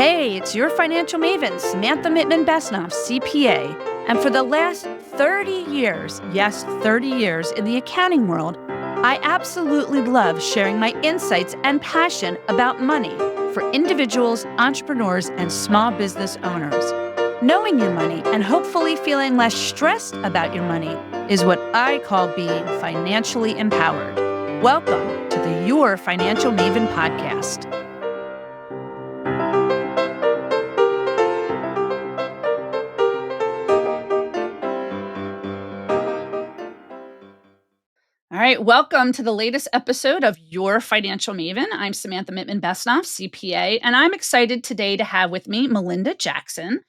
Hey, it's your financial maven, Samantha M, Besnoff, CPA. And for the last 30 years, yes, 30 years in the accounting world, I absolutely love sharing my insights and passion about money for individuals, entrepreneurs, and small business owners. Knowing your money and hopefully feeling less stressed about your money is what I call being financially empowered. Welcome to the Your Financial Maven podcast. All right, welcome to the latest episode of Your Financial Maven. I'm Samantha M, Besnoff, CPA, and I'm excited today to have with me Melinda Jackson.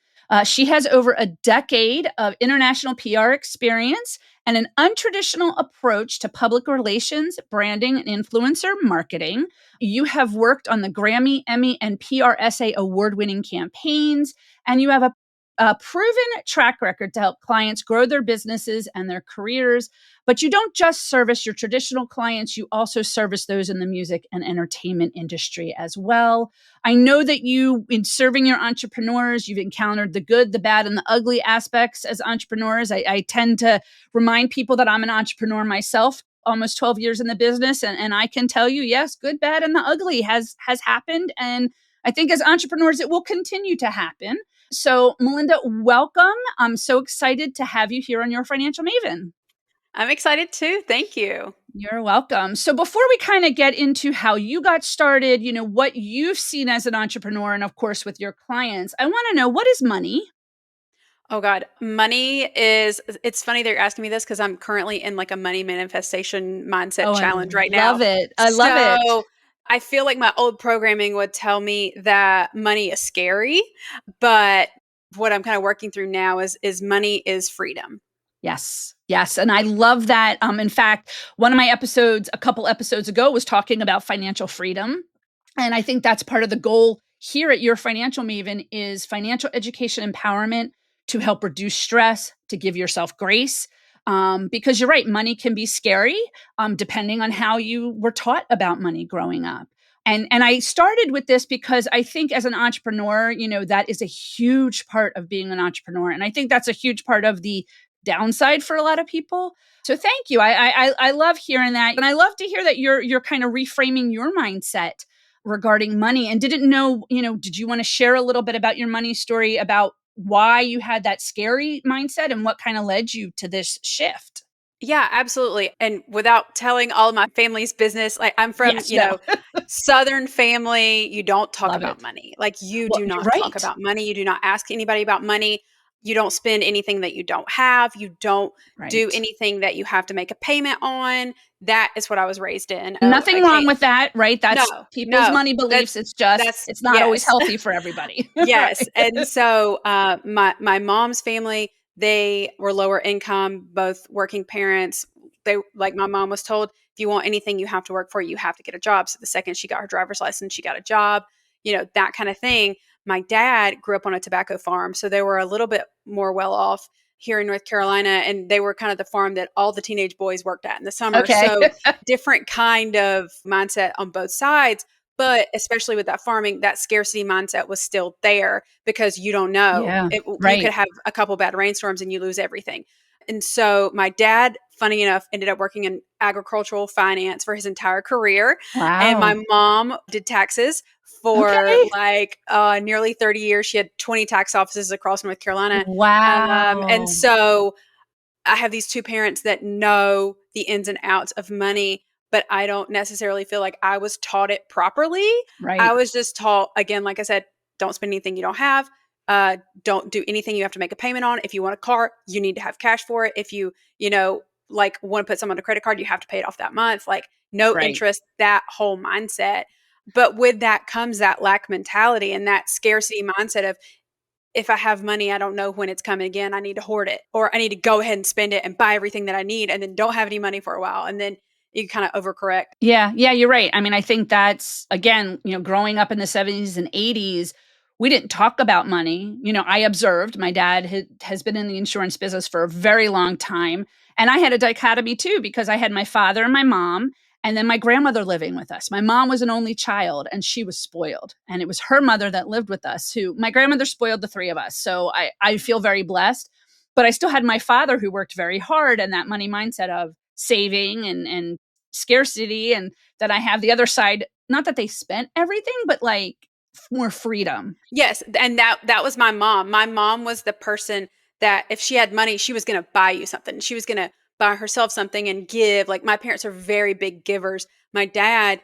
She has over a decade of international PR experience and an untraditional approach to public relations, branding, and influencer marketing. You have worked on the Grammy, Emmy, and PRSA award-winning campaigns, and you have a proven track record to help clients grow their businesses and their careers. But you don't just service your traditional clients, you also service those in the music and entertainment industry as well. I know that you, in serving your entrepreneurs, you've encountered the good, the bad, and the ugly aspects as entrepreneurs. I tend to remind people that I'm an entrepreneur myself, almost 12 years in the business. And I can tell you, yes, good, bad, and the ugly has happened. And I think as entrepreneurs, it will continue to happen. So Melinda, welcome. I'm so excited to have you here on Your Financial Maven. I'm excited too. Thank you. You're welcome. So before we kind of get into how you got started, what you've seen as an entrepreneur and of course with your clients, I want to know, what is money? Oh God, it's funny that you're asking me this because I'm currently in like a money manifestation mindset challenge right now. Love it. I love it. So I feel like my old programming would tell me that money is scary, but what I'm kind of working through now is money is freedom. Yes. Yes. And I love that. In fact, one of my episodes, a couple episodes ago, was talking about financial freedom. And I think that's part of the goal here at Your Financial Maven is financial education empowerment to help reduce stress, to give yourself grace. Because you're right, money can be scary, depending on how you were taught about money growing up. And I started with this because I think as an entrepreneur, that is a huge part of being an entrepreneur. And I think that's a huge part of the downside for a lot of people. So thank you. I love hearing that. And I love to hear that you're kind of reframing your mindset regarding money, and didn't know, did you want to share a little bit about your money story, about why you had that scary mindset and what kind of led you to this shift? Yeah, absolutely. And without telling all of my family's business, like I'm from, Yes, Southern family, you don't talk love about it. money. Like you Well, do you're not talk right. about money. You do not ask anybody about money. You don't spend anything that you don't have. You don't do Right. anything that you have to make a payment on. That is what I was raised in. So I Nothing wrong can't, with that, right? no, That's people's no, money beliefs. It's just, that's, it's not always yes. healthy for everybody. Yes. Right. And so my mom's family, they were lower income, both working parents. They, like my mom was told, if you want anything you have to work for, you have to get a job. So the second she got her driver's license, she got a job, that kind of thing. My dad grew up on a tobacco farm, so they were a little bit more well off here in North Carolina, and they were kind of the farm that all the teenage boys worked at in the summer. Okay. So different kind of mindset on both sides. But especially with that farming, that scarcity mindset was still there because you don't know. Yeah. You could Right. have a couple bad rainstorms and you lose everything. And so my dad, funny enough, ended up working in agricultural finance for his entire career. And Wow. my mom did taxes for Okay. like nearly 30 years. She had 20 tax offices across North Carolina. And Wow. so I have these two parents that know the ins and outs of money, but I don't necessarily feel like I was taught it properly. I Right. was just taught, again, like I said, don't spend anything you don't have. Don't do anything you have to make a payment on. If you want a car, you need to have cash for it. If like want to put someone on a credit card, you have to pay it off that month. Like no Right. interest, that whole mindset. But with that comes that lack mentality and that scarcity mindset of, if I have money, I don't know when it's coming again. I need to hoard it, or I need to go ahead and spend it and buy everything that I need and then don't have any money for a while. And then you kind of overcorrect. Yeah. Yeah. You're right. I mean, I think that's, again, growing up in the 70s and 80s, we didn't talk about money. I observed my dad has been in the insurance business for a very long time. And I had a dichotomy too, because I had my father and my mom. And then my grandmother living with us. My mom was an only child and she was spoiled. And it was her mother that lived with us who my grandmother spoiled the three of us. So I feel very blessed. But I still had my father who worked very hard and that money mindset of saving and scarcity. And that I have the other side, not that they spent everything, but like more freedom. Yes, and that was my mom. My mom was the person that if she had money, she was going to buy you something. She was going to buy herself something and give. Like my parents are very big givers. My dad,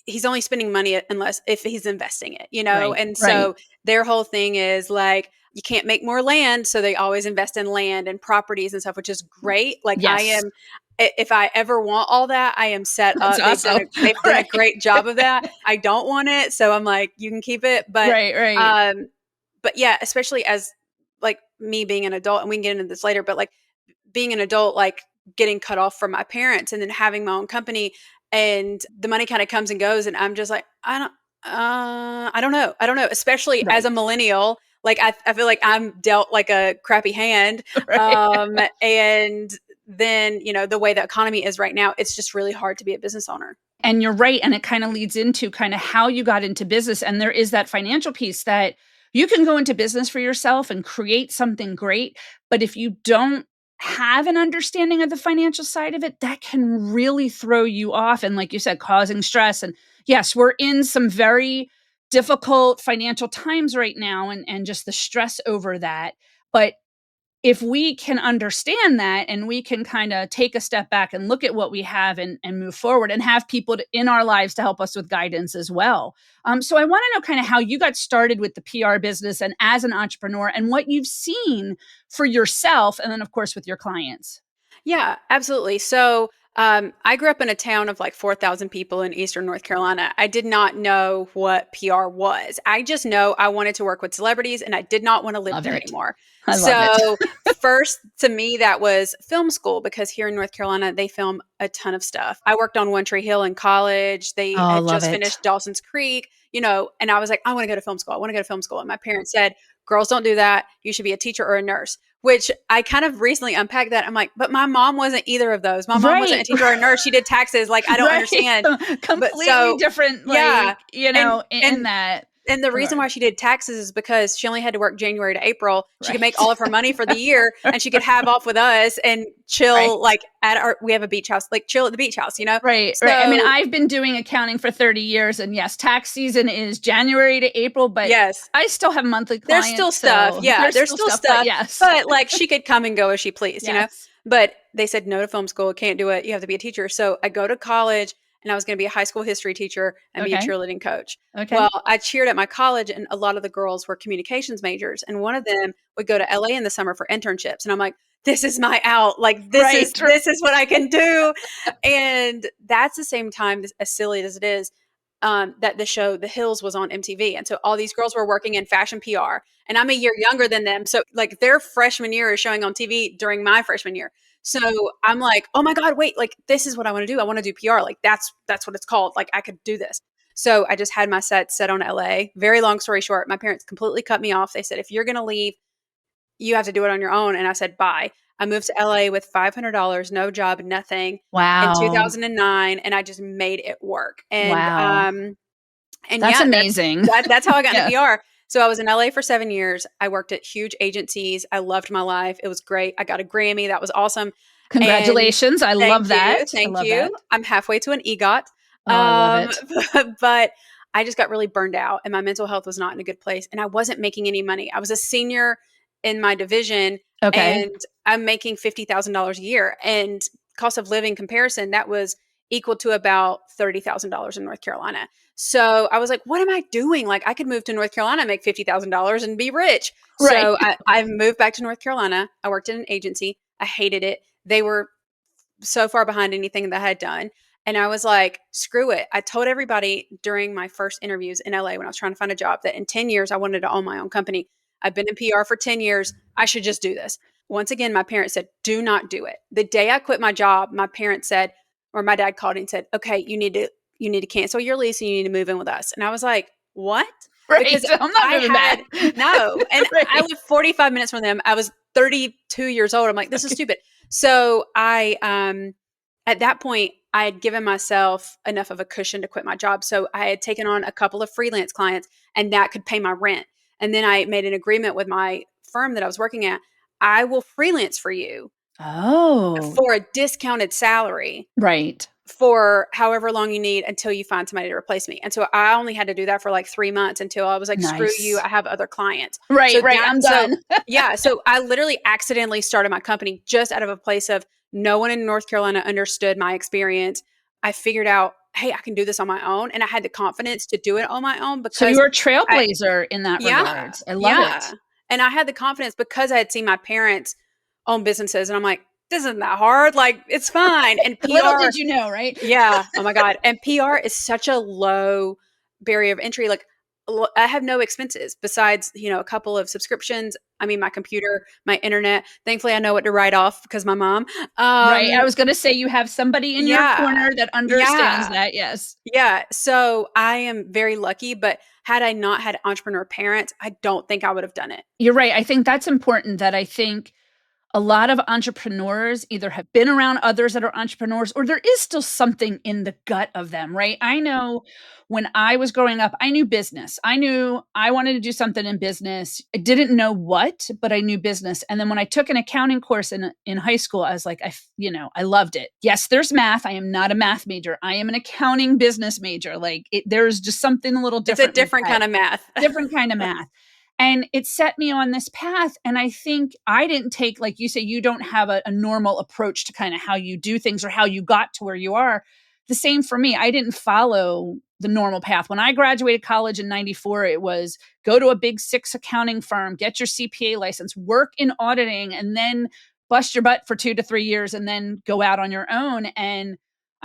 he's only spending money unless if he's investing it, Right. And Right. so their whole thing is like you can't make more land, so they always invest in land and properties and stuff, which is great. Like I Yes. am if I ever want all that, I am set That's up. awesome. They've done a Right. great job of that. I don't want it, so I'm like, you can keep it. Right. But yeah, especially as like me being an adult, and we can get into this later, but like being an adult, like getting cut off from my parents and then having my own company and the money kind of comes and goes. And I'm just like, I don't know. I don't know. Especially as Right. a millennial, like I feel like I'm dealt like a crappy hand. Right. And then, the way the economy is right now, it's just really hard to be a business owner. And you're right. And it kind of leads into kind of how you got into business. And there is that financial piece that you can go into business for yourself and create something great. But if you don't have an understanding of the financial side of it, that can really throw you off. And like you said, causing stress. And yes, we're in some very difficult financial times right now and just the stress over that. But if we can understand that and we can kind of take a step back and look at what we have and move forward and have people in our lives to help us with guidance as well. So I want to know kind of how you got started with the PR business and as an entrepreneur and what you've seen for yourself and then, of course, with your clients. Yeah, absolutely. So I grew up in a town of like 4,000 people in Eastern North Carolina. I did not know what PR was. I just know I wanted to work with celebrities and I did not want to live Love there it. anymore. I love it. So, first to me, that was film school because here in North Carolina, they film a ton of stuff. I worked on One Tree Hill in college. They Oh, had love just it. finished Dawson's Creek, and I was like, I want to go to film school. I want to go to film school. And my parents said, girls don't do that. You should be a teacher or a nurse. Which I kind of recently unpacked that. I'm like, but my mom wasn't either of those. My mom wasn't a Right. teacher or a nurse. She did taxes. Like, I don't Right. understand. But Completely so, different, yeah. like, And, in and, that and the reason regard. why she did taxes is because she only had to work January to April. She could make Right. all of her money for the year and she could have off with us and Right. chill like we have a beach house, like chill at the beach house. Right. I mean, So, I've been doing accounting for 30 years and yes, tax season is January to April, but yes. I still have monthly There's still clients, stuff. so Yeah, there's there's still still stuff, but stuff, yes. but like she could come and go as she pleased. Yes. But they said no to film school, can't do it. You have to be a teacher. So I go to college and I was going to be a high school history teacher and be a Okay. cheerleading coach. Okay. Well, I cheered at my college and a lot of the girls were communications majors and one of them would go to LA in the summer for internships and I'm like, this is my out. Like Right. this is what I can do. And that's the same time as silly as it is that the show The Hills was on MTV. And so all these girls were working in fashion PR. And I'm a year younger than them. So like their freshman year is showing on TV during my freshman year. So I'm like, oh my God, wait, like this is what I want to do. I want to do PR. Like that's what it's called. Like I could do this. So I just had my set on LA. Very long story short, my parents completely cut me off. They said, if you're going to leave, you have to do it on your own. And I said, bye. I moved to LA with $500, no job, nothing in Wow. 2009. And I just made it work. Wow. And That's yeah, amazing. that's how I got into Yeah. PR. So I was in LA for 7 years. I worked at huge agencies. I loved my life. It was great. I got a Grammy. That was awesome. And Congratulations. I love thank you. that. I Thank love you. that. I'm halfway to an EGOT. Oh, I love it. But I just got really burned out and my mental health was not in a good place and I wasn't making any money. I was a senior in my division Okay. and I'm making $50,000 a year and cost of living comparison that was equal to about $30,000 in North Carolina. So I was like, what am I doing? Like I could move to North Carolina, make $50,000 and be rich. Right. So I moved back to North Carolina. I worked in an agency. I hated it. They were so far behind anything that I had done. And I was like, screw it. I told everybody during my first interviews in LA when I was trying to find a job that in 10 years, I wanted to own my own company. I've been in PR for 10 years. I should just do this. Once again, my parents said, do not do it. The day I quit my job, my parents said, or my dad called and said, okay, you need to cancel your lease and you need to move in with us. And I was like, what? Right. Because I'm not I moving had back. no, and I Right. lived 45 minutes from them. I was 32 years old. I'm like, this is stupid. So I, at that point, I had given myself enough of a cushion to quit my job. So I had taken on a couple of freelance clients and that could pay my rent. And then I made an agreement with my firm that I was working at. I will freelance for you Oh, for a discounted salary right. for however long you need until you find somebody to replace me. And so I only had to do that for like 3 months until I was like, screw you, Nice. I have other clients. Right, So right. I'm so done. yeah, so I literally accidentally started my company just out of a place of no one in North Carolina understood my experience. I figured out, hey, I can do this on my own. And I had the confidence to do it on my own So because you're a I, trailblazer in that yeah, regards. I love yeah. it. And I had the confidence because I had seen my parents own businesses. And I'm like, this isn't that hard. Like, it's fine. And Little PR, did you know, right? yeah. Oh my God. And PR is such a low barrier of entry. Like, I have no expenses besides, a couple of subscriptions. I mean, my computer, my internet. Thankfully, I know what to write off because my mom. Right. I was going to say you have somebody in your Yeah. corner that understands Yeah. that. Yes. Yeah. So I am very lucky, but had I not had entrepreneur parents, I don't think I would have done it. You're right. I think that's important that I think a lot of entrepreneurs either have been around others that are entrepreneurs or there is still something in the gut of them, right? I know when I was growing up, I knew business. I knew I wanted to do something in business. I didn't know what, but I knew business. And then when I took an accounting course in high school, I was like, I loved it. Yes, there's math. I am not a math major. I am an accounting business major. There's just something a little It's a different with different that, kind of math. different kind of math. And it set me on this path. And I think I didn't take, like you say, you don't have a normal approach to kind of how you do things or how you got to where you are. The same for me. I didn't follow the normal path. When I graduated college in 94, it was go to a big six accounting firm, get your CPA license, work in auditing, and then bust your butt for 2 to 3 years and then go out on your own. And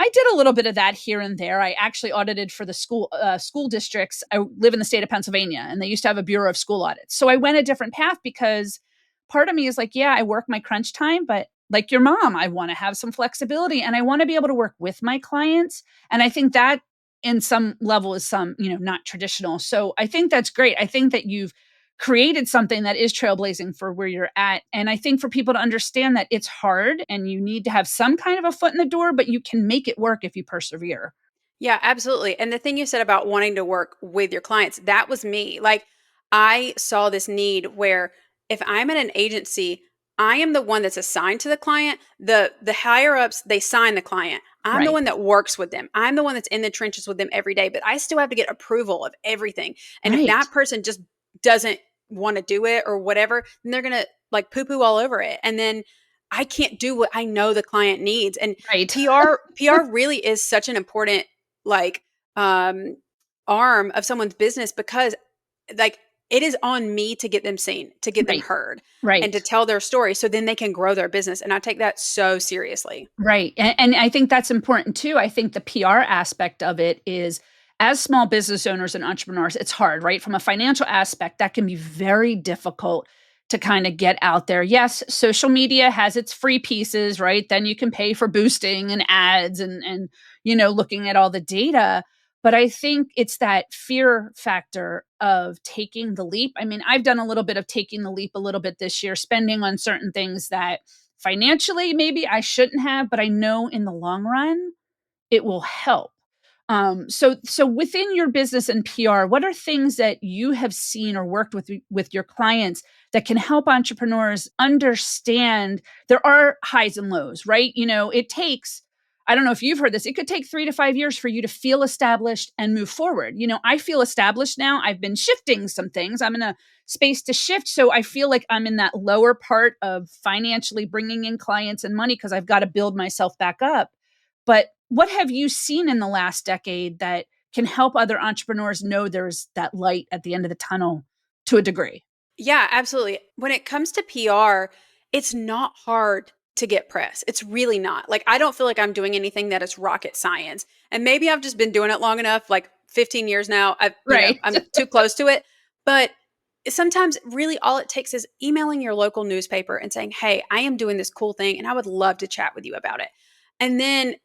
I did a little bit of that here and there. I actually audited for the school districts. I live in the state of Pennsylvania, and they used to have a Bureau of School Audits. So I went a different path because part of me is like, yeah, I work my crunch time, but like your mom, I want to have some flexibility and I want to be able to work with my clients. And I think that in some level is not traditional. So I think that's great. I think that you've created something that is trailblazing for where you're at. And I think for people to understand that it's hard and you need to have some kind of a foot in the door, but you can make it work if you persevere. Yeah, absolutely. And the thing you said about wanting to work with your clients, that was me. Like, I saw this need where if I'm at an agency, I am the one that's assigned to the client. The higher ups, they sign the client. I'm the Right. one that works with them. I'm the one that's in the trenches with them every day, but I still have to get approval of everything. And if Right. that person just doesn't want to do it or whatever, then they're going to like poo poo all over it. And then I can't do what I know the client needs. And Right. PR really is such an important like um arm of someone's business because like it is on me to get them seen, to get them Right. heard and to Right. tell their story so then they can grow their business. And I take that so seriously. Right. And I think that's important too. I think the PR aspect of it is as small business owners and entrepreneurs, it's hard, right? From a financial aspect, that can be very difficult to kind of get out there. Yes, social media has its free pieces, right? Then you can pay for boosting and ads and looking at all the data. But I think it's that fear factor of taking the leap. I mean, I've done a little bit of taking the leap a little bit this year, spending on certain things that financially maybe I shouldn't have, but I know in the long run it will help. So within your business and PR, what are things that you have seen or worked with your clients that can help entrepreneurs understand there are highs and lows, right? It takes, I don't know if you've heard this, it could take 3 to 5 years for you to feel established and move forward. I feel established now. I've been shifting some things. I'm in a space to shift. So I feel like I'm in that lower part of financially bringing in clients and money because I've got to build myself back up. But what have you seen in the last decade that can help other entrepreneurs know there's that light at the end of the tunnel to a degree? Yeah, absolutely. When it comes to PR, it's not hard to get press. It's really not. Like, I don't feel like I'm doing anything that is rocket science. And maybe I've just been doing it long enough, like 15 years now. Right. I'm too close to it. But sometimes really all it takes is emailing your local newspaper and saying, "Hey, I am doing this cool thing and I would love to chat with you about it." And then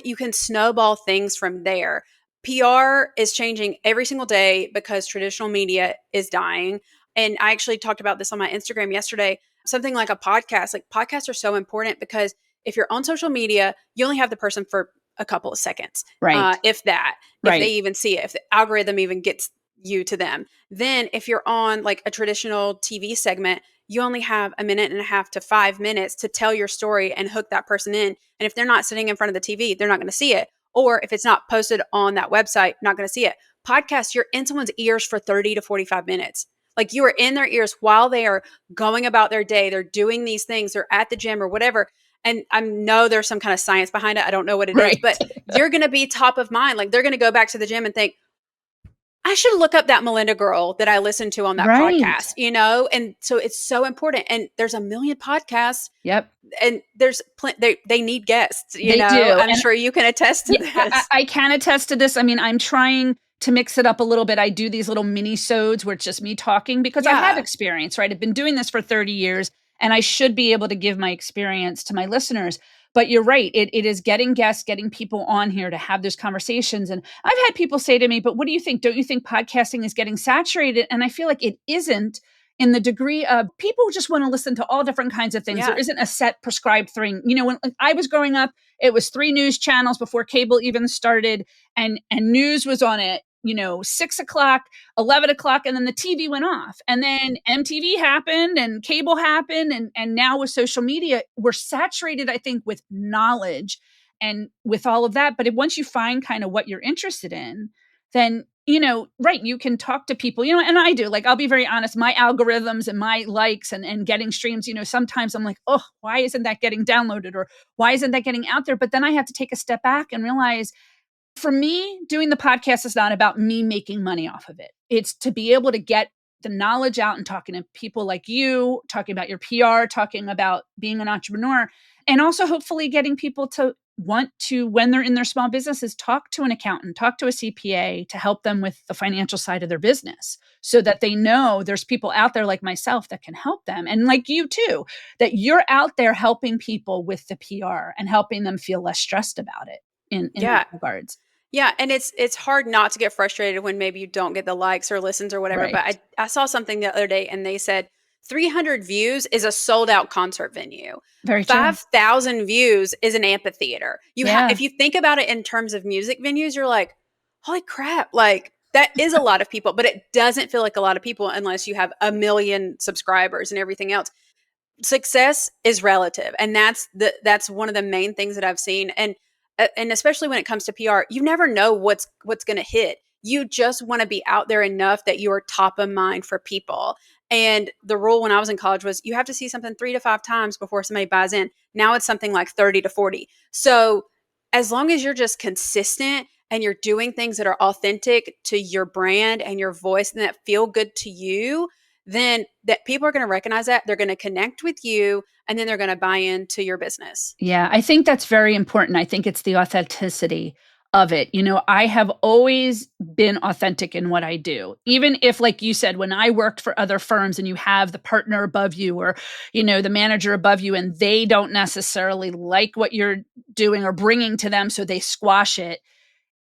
you can snowball things from there. PR is changing every single day because traditional media is dying. And I actually talked about this on my Instagram yesterday. Something like a podcast, like podcasts are so important because if you're on social media, you only have the person for a couple of seconds, Right. if that, if they Right. even see it, if the algorithm even gets you to them. Then if you're on like a traditional TV segment, you only have a minute and a half to 5 minutes to tell your story and hook that person in. And if they're not sitting in front of the TV, they're not going to see it. Or if it's not posted on that website, not going to see it. Podcast, you're in someone's ears for 30 to 45 minutes. Like you are in their ears while they are going about their day. They're doing these things. They're at the gym or whatever. And I know there's some kind of science behind it. I don't know what it is, Right. but you're going to be top of mind. Like they're going to go back to the gym and think, I should look up that Melinda girl that I listened to on that Right. podcast, you know? And so it's so important. And there's a million podcasts Yep. and there's they need guests, you They know? do. I'm And sure you can attest to yeah, this. I can attest to this. I mean, I'm trying to mix it up a little bit. I do these little mini-sodes where it's just me talking because I have Yeah. experience, right? I've been doing this for 30 years and I should be able to give my experience to my listeners. But you're right. It is getting guests, getting people on here to have those conversations. And I've had people say to me, but what do you think? Don't you think podcasting is getting saturated? And I feel like it isn't in the degree of people just want to listen to all different kinds of things. There Yeah. isn't a set prescribed thing. You know, when I was growing up, it was 3 news channels before cable even started, and news was on at 6 o'clock, 11 o'clock, and then the TV went off, and then MTV happened, and cable happened, and now with social media, we're saturated, I think, with knowledge and with all of that. But once you find kind of what you're interested in, then right, you can talk to people, and I do, like, I'll be very honest, my algorithms and my likes and getting streams, sometimes I'm like, oh, why isn't that getting downloaded, or why isn't that getting out there? But then I have to take a step back and realize, for me, doing the podcast is not about me making money off of it. It's to be able to get the knowledge out and talking to people like you, talking about your PR, talking about being an entrepreneur, and also hopefully getting people to want to, when they're in their small businesses, talk to an accountant, talk to a CPA to help them with the financial side of their business so that they know there's people out there like myself that can help them. And like you too, that you're out there helping people with the PR and helping them feel less stressed about it in that Yeah. regards. Yeah, and it's hard not to get frustrated when maybe you don't get the likes or listens or whatever. But Right. I saw something the other day and they said 300 views is a sold out concert venue. Very true. 5,000 views is an amphitheater. Yeah. If you think about it in terms of music venues, you're like, holy crap, like that is a lot of people, but it doesn't feel like a lot of people unless you have a million subscribers and everything else. Success is relative, and that's one of the main things that I've seen. And especially when it comes to PR, you never know what's going to hit. You just want to be out there enough that you are top of mind for people. And the rule when I was in college was you have to see something 3 to 5 times before somebody buys in. Now it's something like 30 to 40. So as long as you're just consistent and you're doing things that are authentic to your brand and your voice and that feel good to you, then that people are going to recognize that, they're going to connect with you, and then they're going to buy into your business. Yeah, I think that's very important. I think it's the authenticity of it. I have always been authentic in what I do. Even if, like you said, when I worked for other firms and you have the partner above you or, the manager above you, and they don't necessarily like what you're doing or bringing to them, so they squash it.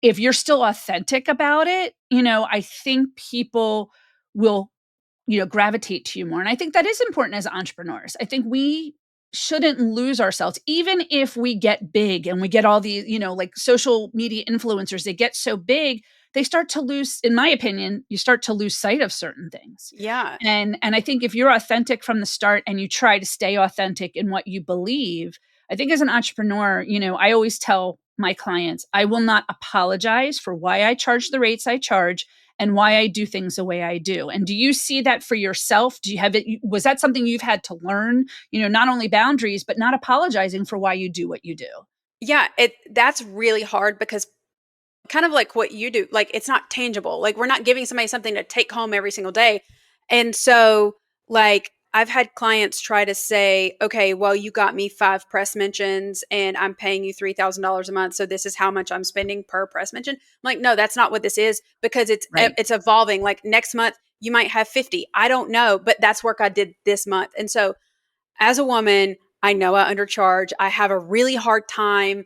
If you're still authentic about it, I think people will gravitate to you more. And I think that is important as entrepreneurs. I think we shouldn't lose ourselves, even if we get big and we get all these, like social media influencers, they get so big, they start to lose, in my opinion, you start to lose sight of certain things. Yeah. And I think if you're authentic from the start and you try to stay authentic in what you believe, I think as an entrepreneur, I always tell my clients, I will not apologize for why I charge the rates I charge and why I do things the way I do. And do you see that for yourself? Do you have it? Was that something you've had to learn, not only boundaries, but not apologizing for why you do what you do? Yeah, that's really hard because kind of like what you do, like it's not tangible. Like we're not giving somebody something to take home every single day. And so like I've had clients try to say, okay, well, you got me 5 press mentions and I'm paying you $3,000 a month. So this is how much I'm spending per press mention. I'm like, no, that's not what this is, because Right. it's evolving. Like next month you might have 50. I don't know, but that's work I did this month. And so as a woman, I know I undercharge. I have a really hard time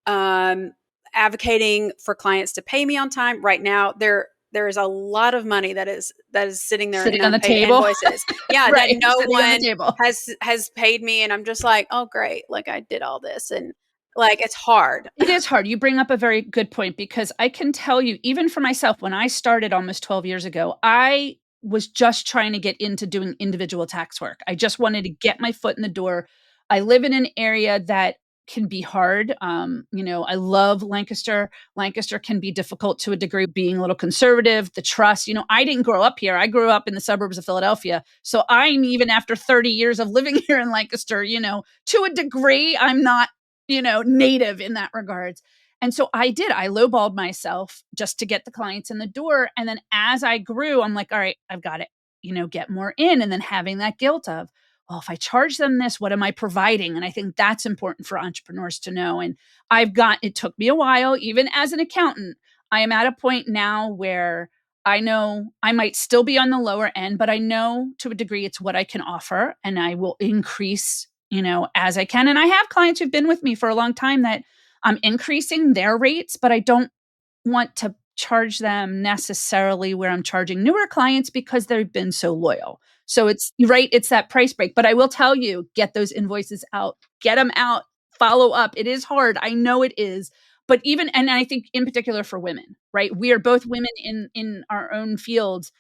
um, advocating for clients to pay me on time. Right now, there is a lot of money that is sitting there in Sitting on the unpaid table. invoices. Yeah, that Right. no Sitting on the one table. has paid me, and I'm just like, oh great, like I did all this, and Like, it's hard. It is hard. You bring up a very good point because I can tell you, even for myself, when I started almost 12 years ago, I was just trying to get into doing individual tax work. I just wanted to get my foot in the door. I live in an area that can be hard. I love Lancaster. Lancaster can be difficult to a degree, being a little conservative, the trust. I didn't grow up here. I grew up in the suburbs of Philadelphia. So I'm, even after 30 years of living here in Lancaster, to a degree, I'm not native in that regards. And so I did. I lowballed myself just to get the clients in the door. And then as I grew, I'm like, all right, I've got to, get more in. And then having that guilt of, well, if I charge them this, what am I providing? And I think that's important for entrepreneurs to know. And it took me a while, even as an accountant, I am at a point now where I know I might still be on the lower end, but I know to a degree it's what I can offer and I will increase as I can. And I have clients who've been with me for a long time that I'm increasing their rates, but I don't want to charge them necessarily where I'm charging newer clients because they've been so loyal. So it's right, it's that price break. But I will tell you, get those invoices out, get them out, follow up. It is hard. I know it is. But and I think in particular for women, right? We are both women in our own fields.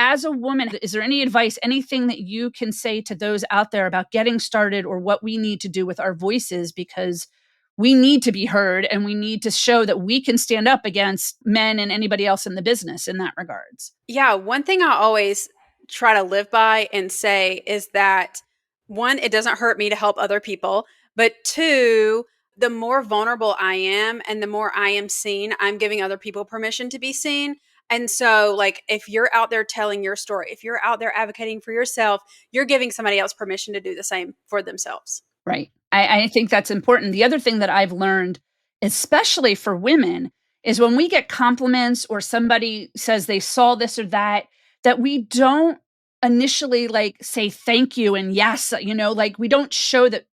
As a woman, is there any advice, anything that you can say to those out there about getting started or what we need to do with our voices? Because we need to be heard and we need to show that we can stand up against men and anybody else in the business in that regards. Yeah, one thing I always try to live by and say is that one, it doesn't hurt me to help other people, but two, the more vulnerable I am and the more I am seen, I'm giving other people permission to be seen. And so, like, if you're out there telling your story, if you're out there advocating for yourself, you're giving somebody else permission to do the same for themselves. Right. I think that's important. The other thing that I've learned, especially for women, is when we get compliments or somebody says they saw this or that we don't initially like say thank you and yes, like we don't show that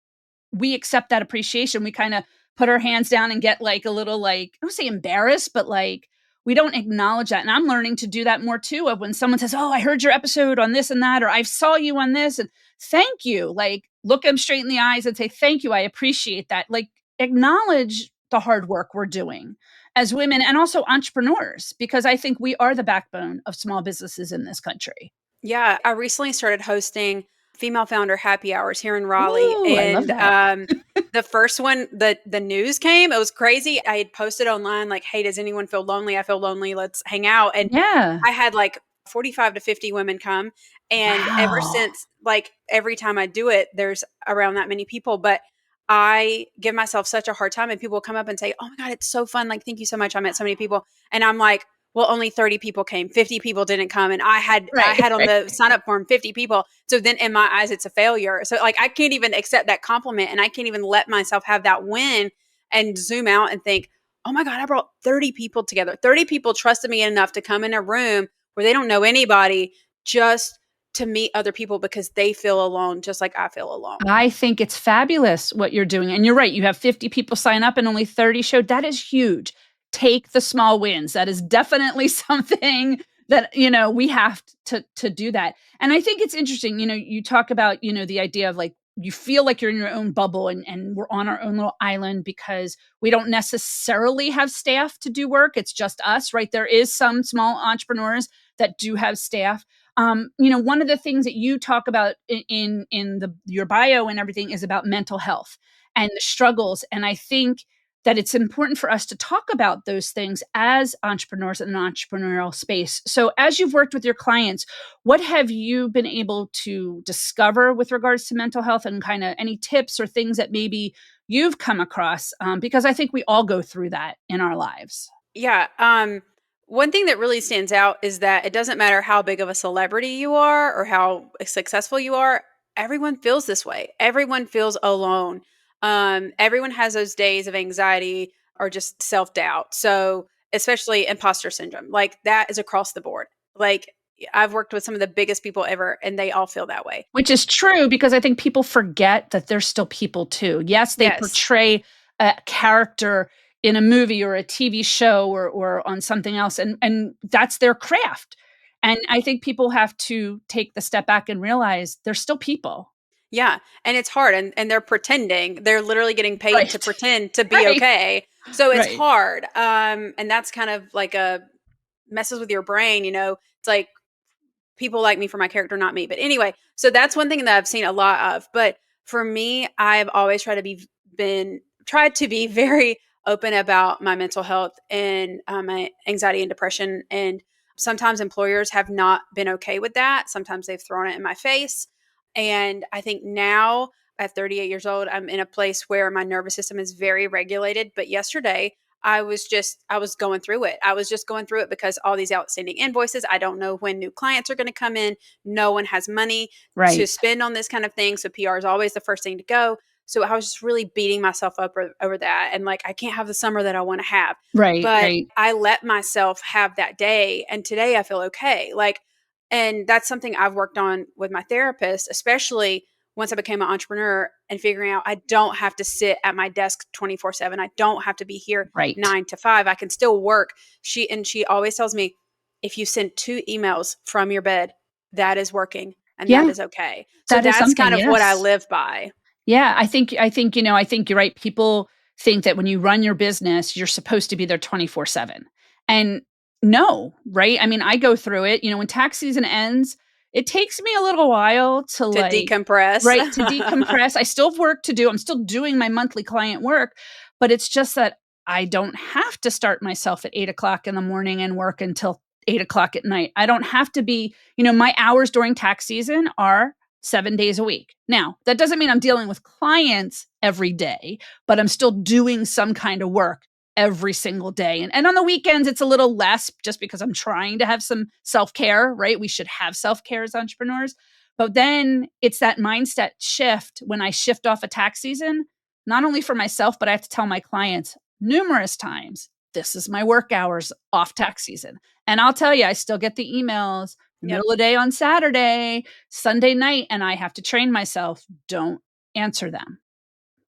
we accept that appreciation. We kind of put our hands down and get like a little like, I don't say embarrassed, but like we don't acknowledge that. And I'm learning to do that more too of when someone says, oh, I heard your episode on this and that, or I saw you on this and thank you. Like look them straight in the eyes and say, thank you. I appreciate that. Like acknowledge the hard work we're doing as women and also entrepreneurs, because I think we are the backbone of small businesses in this country. Yeah, I recently started hosting female founder happy hours here in Raleigh, Ooh, I love and that. the first one, the news came. It was crazy. I had posted online like, "Hey, does anyone feel lonely? I feel lonely. Let's hang out." And Yeah. I had like 45 to 50 women come, and ever Wow. since, like every time I do it, there's around that many people, but I give myself such a hard time, and people will come up and say, "Oh my god, it's so fun! Like, thank you so much. I met so many people," and I'm like, well, only 30 people came, 50 people didn't come. And I Right. had on the sign up form 50 people. So then in my eyes, it's a failure. So like I can't even accept that compliment and I can't even let myself have that win and zoom out and think, oh my God, I brought 30 people together. 30 people trusted me enough to come in a room where they don't know anybody just to meet other people because they feel alone, just like I feel alone. I think it's fabulous what you're doing. And you're right. You have 50 people sign up and only 30 showed. That is huge. Take the small wins. That is definitely something that, we have to do that. And I think it's interesting, you talk about, the idea of like, you feel like you're in your own bubble and we're on our own little island because we don't necessarily have staff to do work. It's just us, right? There is some small entrepreneurs that do have staff. One of the things that you talk about in your bio and everything is about mental health and the struggles. And I think that it's important for us to talk about those things as entrepreneurs in an entrepreneurial space. So as you've worked with your clients, what have you been able to discover with regards to mental health and kind of any tips or things that maybe you've come across? Because I think we all go through that in our lives. Yeah. One thing that really stands out is that it doesn't matter how big of a celebrity you are or how successful you are, everyone feels this way. Everyone feels alone. Everyone has those days of anxiety or just self doubt. So, especially imposter syndrome, like that is across the board. Like, I've worked with some of the biggest people ever, and they all feel that way. Which is true because I think people forget that they're still people too. Yes, they Yes. portray a character in a movie or a TV show or on something else, and that's their craft. And I think people have to take the step back and realize they're still people. Yeah. And it's hard. And they're pretending. They're literally getting paid to Right. pretend to be Right. okay. So it's Right. hard. And that's kind of like a messes with your brain, It's like people like me for my character, not me. But anyway, so that's one thing that I've seen a lot of. But for me, I've always tried to be very open about my mental health and my anxiety and depression. And sometimes employers have not been okay with that. Sometimes they've thrown it in my face. And I think now at 38 years old, I'm in a place where my nervous system is very regulated. But yesterday, I was going through it. I was just going through it because all these outstanding invoices, I don't know when new clients are going to come in. No one has money to Right. spend on this kind of thing. So PR is always the first thing to go. So I was just really beating myself up over that. And like, I can't have the summer that I want to have. Right. But Right. I let myself have that day. And today I feel okay. Like, and that's something I've worked on with my therapist, especially once I became an entrepreneur and figuring out I don't have to sit at my desk 24/7. I don't have to be here Right. 9 to 5. I can still work. She always tells me, if you send 2 emails from your bed, that is working and that Yeah. is okay. So That is that's something. kind of what I Yes. live by. Yeah, I think you're right. People think that when you run your business, you're supposed to be there 24/7. And no, right? I mean, I go through it, when tax season ends, it takes me a little while to To like decompress. right, to decompress. I still have work to do. I'm still doing my monthly client work, but it's just that I don't have to start myself at 8 o'clock in the morning and work until 8 o'clock at night. I don't have to be, my hours during tax season are 7 days a week. Now, that doesn't mean I'm dealing with clients every day, but I'm still doing some kind of work every single day. And on the weekends, it's a little less just because I'm trying to have some self care, right? We should have self care as entrepreneurs. But then it's that mindset shift when I shift off a tax season, not only for myself, but I have to tell my clients numerous times, this is my work hours off tax season. And I'll tell you, I still get the emails Yep. middle of the day on Saturday, Sunday night, and I have to train myself, don't answer them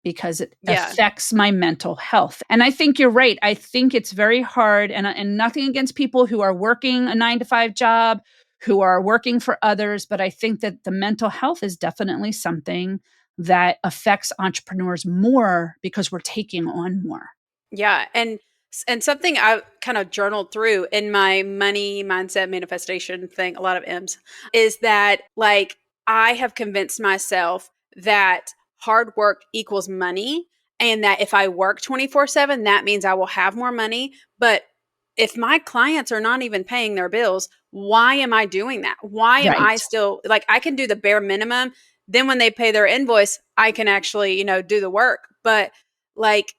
because it Yeah. affects my mental health. And I think you're right. I think it's very hard, and nothing against people who are working a 9 to 5 job, who are working for others, but I think that the mental health is definitely something that affects entrepreneurs more because we're taking on more. Yeah, and something I kind of journaled through in my money mindset manifestation thing, a lot of M's, is that like I have convinced myself that hard work equals money and that if I work 24/7, that means I will have more money, but if my clients are not even paying their bills, why am I doing that? Why am I Right. still like I can do the bare minimum, then when they pay their invoice, I can actually, do the work. But like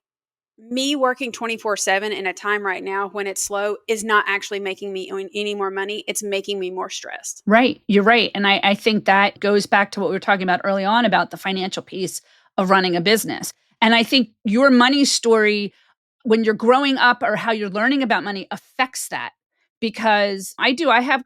me working 24/7 in a time right now when it's slow is not actually making me any more money. It's making me more stressed. Right. You're right. And I think that goes back to what we were talking about early on about the financial piece of running a business. And I think your money story, when you're growing up or how you're learning about money, affects that. Because I've had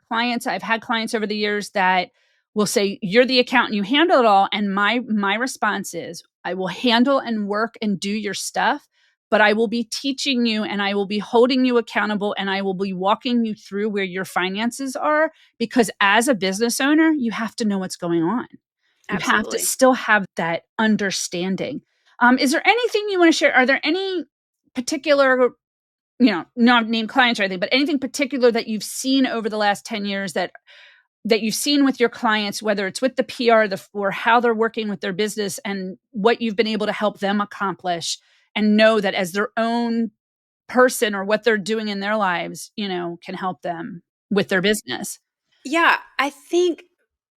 clients over the years that will say, you're the accountant, you handle it all. And my response is, I will handle and work and do your stuff, but I will be teaching you and I will be holding you accountable and I will be walking you through where your finances are because as a business owner, you have to know what's going on. You have to Absolutely. still have that understanding. Is there anything you want to share? Are there any particular, not named clients or anything, but anything particular that you've seen over the last 10 years that you've seen with your clients, whether it's with the PR or how they're working with their business and what you've been able to help them accomplish and know that as their own person or what they're doing in their lives, can help them with their business? Yeah, I think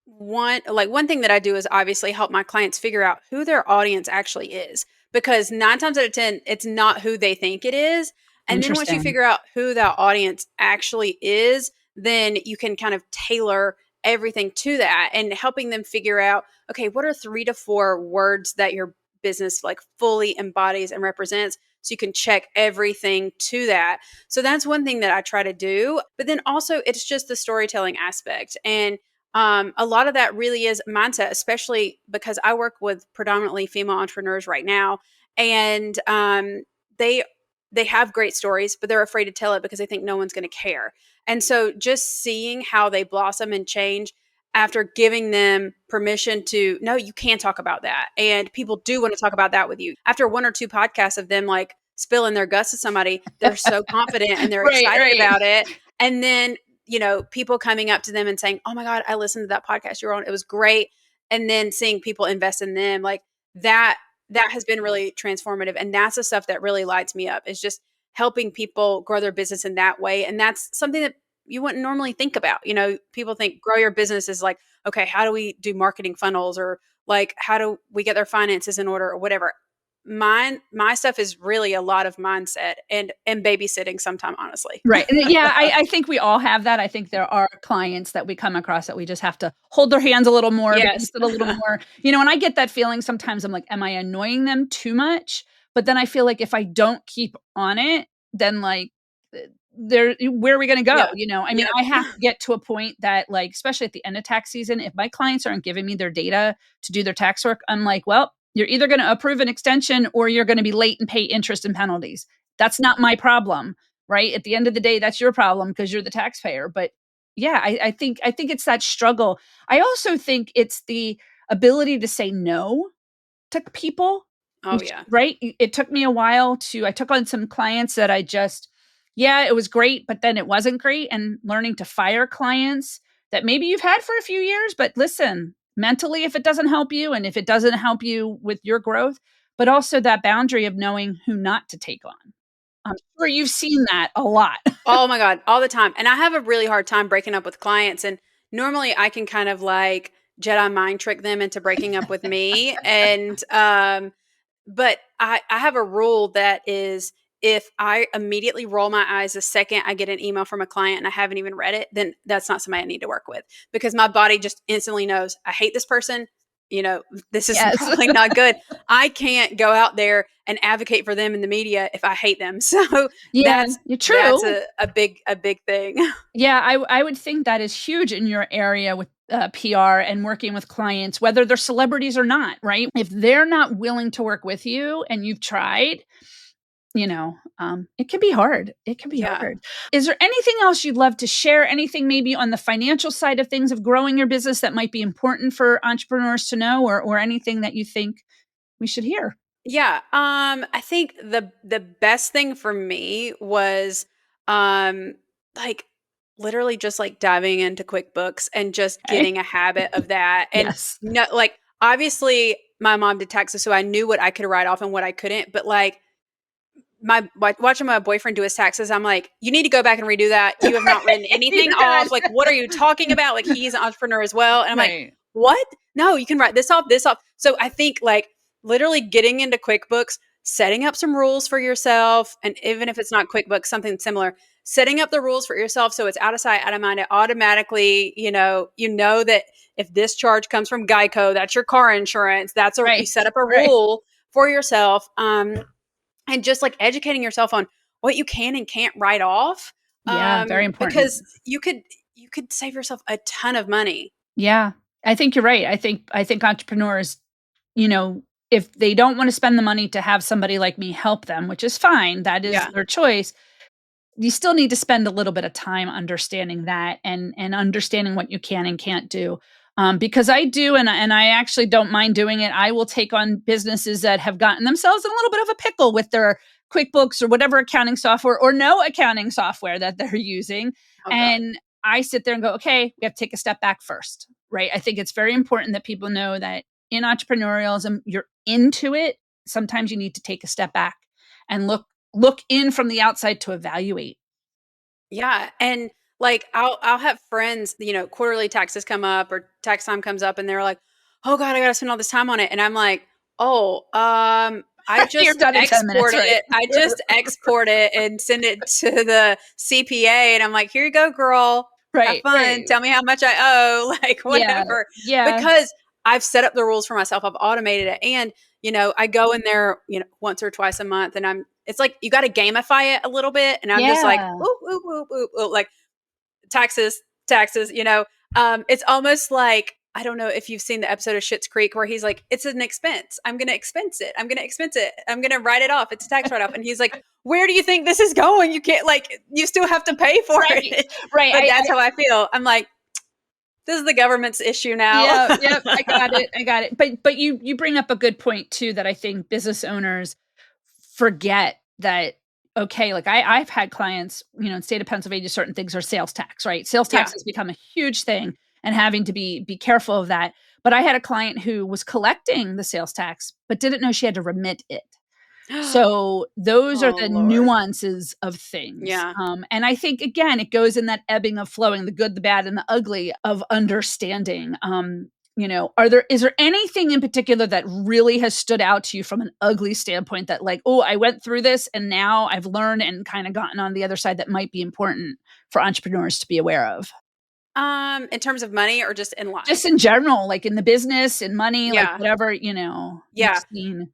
one thing that I do is obviously help my clients figure out who their audience actually is because 9 times out of 10 it's not who they think it is. And then once you Interesting. figure out who that audience actually is, then you can kind of tailor everything to that and helping them figure out, okay, what are 3 to 4 words that your business like fully embodies and represents so you can check everything to that. So that's one thing that I try to do. But then also it's just the storytelling aspect. And a lot of that really is mindset, especially because I work with predominantly female entrepreneurs right now, and they they have great stories, but they're afraid to tell it because they think no one's going to care. And so, just seeing how they blossom and change after giving them permission to, no, you can talk about that. And people do want to talk about that with you. After one or two podcasts of them like spilling their guts to somebody, they're so confident and they're Right, excited right. about it. And then, people coming up to them and saying, oh my God, I listened to that podcast you were on. It was great. And then seeing people invest in them, like that has been really transformative. And that's the stuff that really lights me up, is just helping people grow their business in that way. And that's something that you wouldn't normally think about. People think grow your business is like, okay, how do we do marketing funnels, or like, how do we get their finances in order, or whatever. My stuff is really a lot of mindset and babysitting sometime, honestly. Right. And yeah, I think we all have that. I think there are clients that we come across that we just have to hold their hands a little more, Yes. babysit a little more. And I get that feeling sometimes. I'm like, am I annoying them too much? But then I feel like if I don't keep on it, then like where are we going to go? Yeah. I mean, Yep. I have to get to a point that, like, especially at the end of tax season, if my clients aren't giving me their data to do their tax work, I'm like, well, you're either going to approve an extension or you're going to be late and pay interest and penalties. That's not my problem, right? At the end of the day, that's your problem because you're the taxpayer. But yeah, I think it's that struggle. I also think it's the ability to say no to people, Oh yeah. right? It took me a while I took on some clients that yeah, it was great, but then it wasn't great. And learning to fire clients that maybe you've had for a few years, but listen, mentally, if it doesn't help you and if it doesn't help you with your growth, but also that boundary of knowing who not to take on. I'm sure you've seen that a lot. Oh my God, all the time. And I have a really hard time breaking up with clients. And normally I can kind of like Jedi mind trick them into breaking up with me. And but I have a rule that is, if I immediately roll my eyes the second I get an email from a client and I haven't even read it, then that's not somebody I need to work with, because my body just instantly knows I hate this person. This is Yes. probably not good. I can't go out there and advocate for them in the media if I hate them. So Yeah, that's you're that's true. a big thing. Yeah, I would think that is huge in your area with PR and working with clients, whether they're celebrities or not, right? If they're not willing to work with you and you've tried, it can be hard. It can be Yeah. hard. Is there anything else you'd love to share? Anything maybe on the financial side of things of growing your business that might be important for entrepreneurs to know, or anything that you think we should hear? Yeah, I think the best thing for me was, um, like, literally just, like, diving into QuickBooks and just Okay. getting a habit of that. And Yes. no, like, obviously, my mom did taxes, so I knew what I could write off and what I couldn't, but, like, watching my boyfriend do his taxes, I'm like, "You need to go back and redo that. You have not written anything You're gonna off. Like, what are you talking about?" Like, he's an entrepreneur as well, and I'm like, right. "What? No, you can write this off, this off." So I think, like, literally getting into QuickBooks, setting up some rules for yourself, and even if it's not QuickBooks, something similar, setting up the rules for yourself so it's out of sight, out of mind. It automatically, that if this charge comes from Geico, that's your car insurance. You Right. set up a Right. rule for yourself. And just like educating yourself on what you can and can't write off, Yeah, very important. because you could save yourself a ton of money. Yeah, I think you're right. I think entrepreneurs, you know, if they don't want to spend the money to have somebody like me help them, which is fine, that is Yeah. their choice. You still need to spend a little bit of time understanding that and understanding what you can and can't do. Because I do, and I actually don't mind doing it. I will take on businesses that have gotten themselves in a little bit of a pickle with their QuickBooks or whatever accounting software or no accounting software that they're using. Oh God. And I sit there and go, okay, we have to take a step back first, right? I think it's very important that people know that in entrepreneurialism, you're into it. Sometimes you need to take a step back and look in from the outside to evaluate. Yeah, and like I'll have friends, quarterly taxes come up or tax time comes up, and they're like, "Oh God, I got to spend all this time on it," and I'm like, "Oh, I You're just done in 10 minutes, export right? it. I just export it and send it to the CPA, and I'm like, here you go, girl. Have Right, fun. right. Tell me how much I owe, like Yeah, whatever." yeah, Because I've set up the rules for myself. I've automated it, and I go in there, once or twice a month, and it's like you got to gamify it a little bit, and I'm just like, yeah. oop, oop, oop, oop, oop, like taxes, taxes. It's almost like, I don't know if you've seen the episode of Schitt's Creek where he's like, "It's an expense. I'm going to expense it. I'm going to expense it. I'm going to write it off. It's a tax write off." And he's like, "Where do you think this is going? You can't, like, you still have to pay for Right, it." right. But that's how I feel. I'm like, This is the government's issue now. Yeah, yep, I got it, I got it. But you bring up a good point too that I think business owners forget that, okay, like I've had clients, in the state of Pennsylvania, certain things are sales tax, right? Sales tax Yeah. has become a huge thing and having to be careful of that. But I had a client who was collecting the sales tax, but didn't know she had to remit it. So those are Oh, the Lord. nuances of things. Yeah. And I think, again, it goes in that ebbing of flowing, the good, the bad, and the ugly of understanding. Is there anything in particular that really has stood out to you from an ugly standpoint that, like, oh, I went through this and now I've learned and kind of gotten on the other side that might be important for entrepreneurs to be aware of? In terms of money or just in Just life? in general, like in the business and money, like Yeah. whatever, you've Yeah. seen in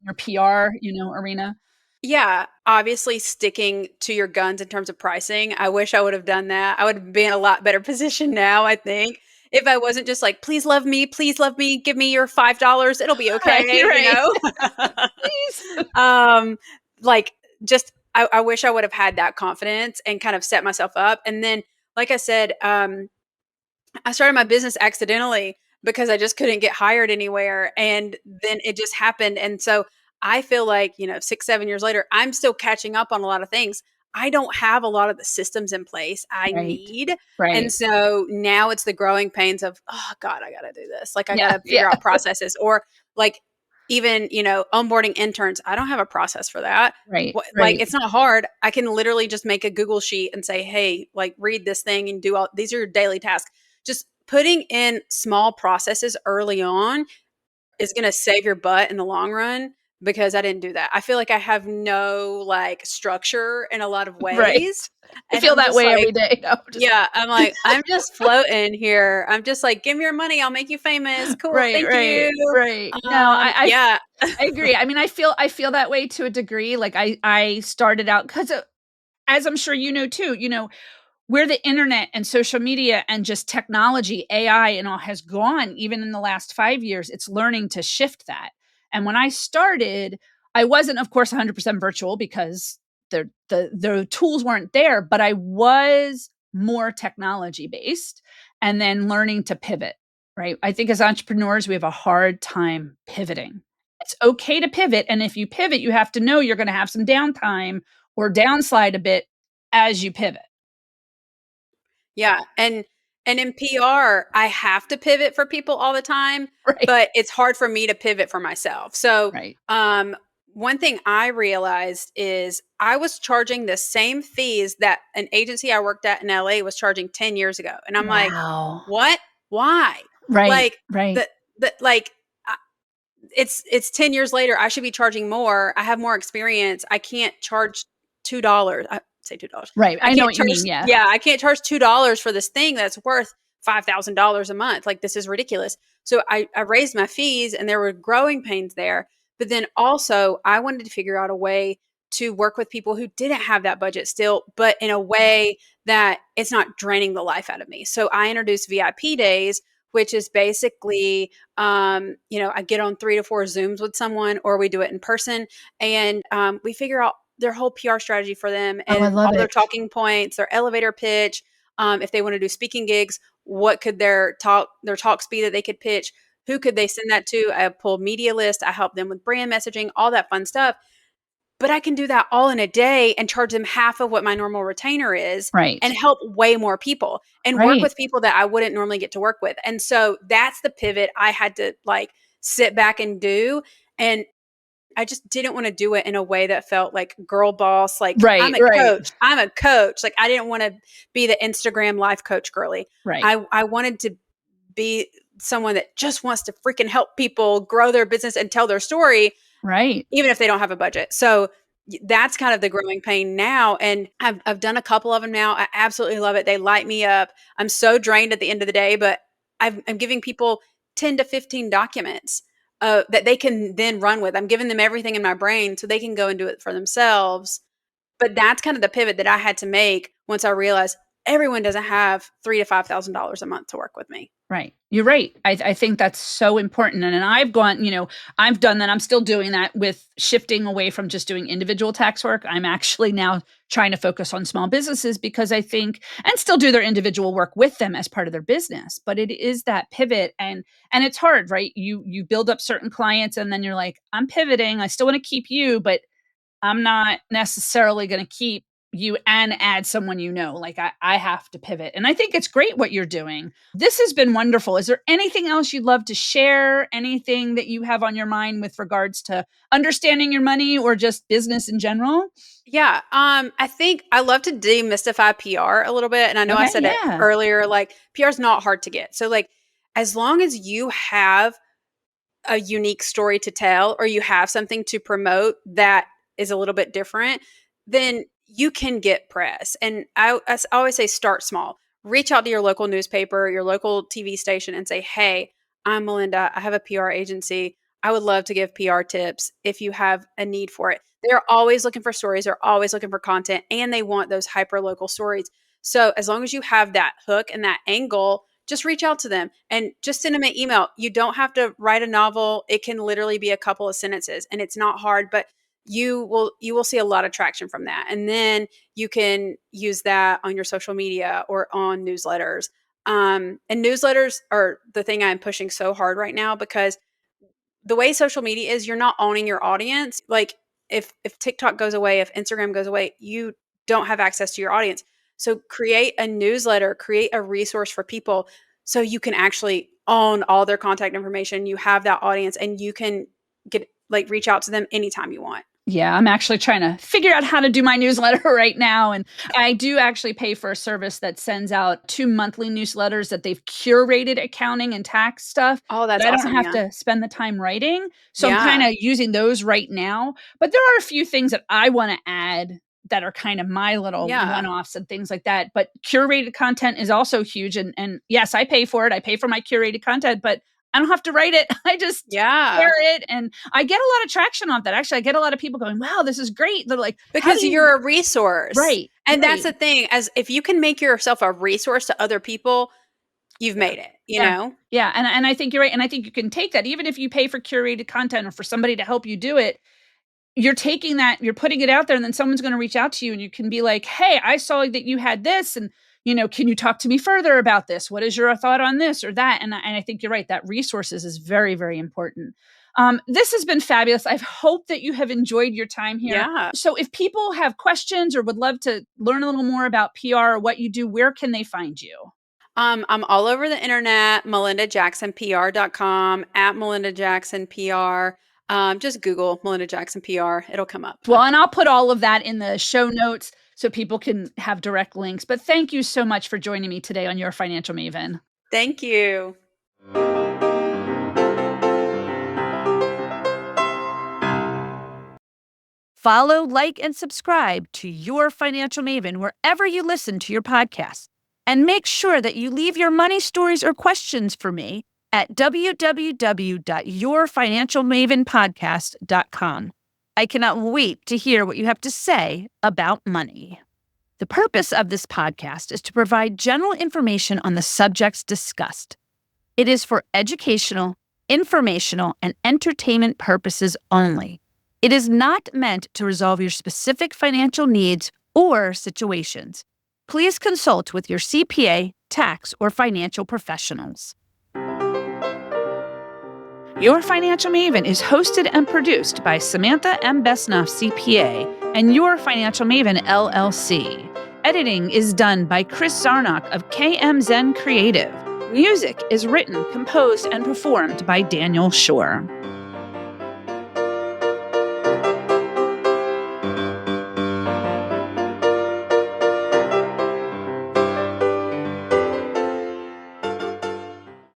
your PR, arena. Yeah, obviously sticking to your guns in terms of pricing. I wish I would have done that. I would be in a lot better position now, I think. If I wasn't just like, please love me, give me your $5, it'll be Right, okay, right. Please. um, like just I wish I would have had that confidence and kind of set myself up. And then, like I said, I started my business accidentally because I just couldn't get hired anywhere. And then it just happened. And so I feel like, 6, 7 years later, I'm still catching up on a lot of things. I don't have a lot of the systems in place I Right, need. And right. so now it's the growing pains of, oh God, I got to do this. Like I got Yeah, to yeah. figure out processes or like even, onboarding interns. I don't have a process for that. Right, Like right, it's not hard. I can literally just make a Google sheet and say, hey, like read this thing and do all these are your daily tasks. Just putting in small processes early on is gonna save your butt in the long run because I didn't do that. I feel like I have no, like, structure in a lot of right. ways, I and feel I'm that just way every like day. No, just yeah, I'm like, "I'm just floating here." I'm just like, "Give me your money, I'll make you famous. Cool, right, thank right, you." right. No, Yeah. I agree. I mean, I feel that way to a degree. Like I started out because, as I'm sure you know too, where the internet and social media and just technology, AI and all has gone, even in the last 5 years, it's learning to shift that. And when I started, I wasn't, of course, 100% virtual because the tools weren't there, but I was more technology based and then learning to pivot, right? I think as entrepreneurs, we have a hard time pivoting. It's okay to pivot. And if you pivot, you have to know you're going to have some downtime or downslide a bit as you pivot. Yeah, and in PR, I have to pivot for people all the time, Right, but it's hard for me to pivot for myself. So, right. one thing I realized is I was charging the same fees that an agency I worked at in LA was charging 10 years ago. And I'm like, Wow. "What? Why?" Right, Like right, the like it's 10 years later, I should be charging more. I have more experience. I can't charge $2. I say $2. right. I I know can't what you charge mean, yeah. yeah, I can't charge $2 for this thing that's worth $5,000 a month. Like this is ridiculous. So I raised my fees and there were growing pains there. But then also I wanted to figure out a way to work with people who didn't have that budget still, but in a way that it's not draining the life out of me. So I introduced VIP days, which is basically I get on 3 to 4 Zooms with someone, or we do it in person, and we figure out their whole PR strategy for them Oh, I and love all their it. talking points, their elevator pitch. If they want to do speaking gigs, what could their talk speed that they could pitch? Who could they send that to? I pull media list. I help them with brand messaging, all that fun stuff. But I can do that all in a day and charge them half of what my normal retainer is and Right, help way more people and work right, with people that I wouldn't normally get to work with. And so that's the pivot I had to like sit back and do. And I just didn't want to do it in a way that felt like girl boss, like right, I'm a right, coach. I'm a coach. Like I didn't want to be the Instagram life coach girly. right, I wanted to be someone that just wants to freaking help people grow their business and tell their story right. even if they don't have a budget. So that's kind of the growing pain now. And I've done a couple of them now. I absolutely love it. They light me up. I'm so drained at the end of the day, but I'm giving people 10 to 15 documents that they can then run with. I'm giving them everything in my brain so they can go and do it for themselves. But that's kind of the pivot that I had to make once I realized everyone doesn't have $3,000 to $5,000 a month to work with me. Right. You're right. I think that's so important. And I've gone, I've done that. I'm still doing that with shifting away from just doing individual tax work. I'm actually now trying to focus on small businesses because I think, and still do their individual work with them as part of their business. But it is that pivot, and it's hard, right? You build up certain clients and then you're like, I'm pivoting. I still want to keep you, but I'm not necessarily going to keep you and add someone, like I have to pivot. And I think it's great what you're doing. This has been wonderful. Is there anything else you'd love to share? Anything that you have on your mind with regards to understanding your money or just business in general? Yeah. I think I love to demystify PR a little bit. And I know I Okay, said it yeah. earlier, like PR is not hard to get. So like, as long as you have a unique story to tell or you have something to promote that is a little bit different, then you can get press. And I always say start small. Reach out to your local newspaper, your local TV station, and say, hey, I'm Melinda. I have a PR agency. I would love to give PR tips if you have a need for it. They're always looking for stories. They're always looking for content, and they want those hyper local stories. So as long as you have that hook and that angle, just reach out to them and just send them an email. You don't have to write a novel. It can literally be a couple of sentences, and it's not hard, but you will see a lot of traction from that. And then you can use that on your social media or on newsletters. And newsletters are the thing I'm pushing so hard right now, because the way social media is, you're not owning your audience. Like if TikTok goes away, if Instagram goes away, you don't have access to your audience. So create a newsletter, create a resource for people so you can actually own all their contact information. You have that audience and you can reach out to them anytime you want. Yeah, I'm actually trying to figure out how to do my newsletter right now. And I do actually pay for a service that sends out 2 monthly newsletters that they've curated accounting and tax stuff Oh, that's that I don't awesome. have Yeah. to spend the time writing. So I'm kind Yeah. of using those right now. But there are a few things that I want to add that are kind of my little Yeah. one-offs and things like that. But curated content is also huge. And yes, I pay for it. I pay for my curated content, but I don't have to write it. I just Yeah. share it. And I get a lot of traction off that. Actually, I get a lot of people going, wow, this is great. They're like, because you're a resource. Right. And right. that's the thing, as if you can make yourself a resource to other people, you've made it, you know? Yeah. And I think you're right. And I think you can take that, even if you pay for curated content or for somebody to help you do it, you're taking that, you're putting it out there, and then someone's going to reach out to you and you can be like, hey, I saw that you had this, and can you talk to me further about this? What is your thought on this or that? And I think you're right. That resources is very, very important. This has been fabulous. I hope that you have enjoyed your time here. Yeah. So if people have questions or would love to learn a little more about PR or what you do, where can they find you? I'm all over the internet, melindajacksonpr.com, at Melinda Jackson PR. Just Google Melinda Jackson PR. It'll come up. Well, and I'll put all of that in the show notes so people can have direct links. But thank you so much for joining me today on Your Financial Maven. Thank you. Follow, like, and subscribe to Your Financial Maven wherever you listen to your podcasts. And make sure that you leave your money stories or questions for me at www.yourfinancialmavenpodcast.com. I cannot wait to hear what you have to say about money. The purpose of this podcast is to provide general information on the subjects discussed. It is for educational, informational, and entertainment purposes only. It is not meant to resolve your specific financial needs or situations. Please consult with your CPA, tax, or financial professionals. Your Financial Maven is hosted and produced by Samantha M. Besnoff, CPA, and Your Financial Maven, LLC. Editing is done by Kris Zarnoch of KMZen Creative. Music is written, composed, and performed by Daniel Shore.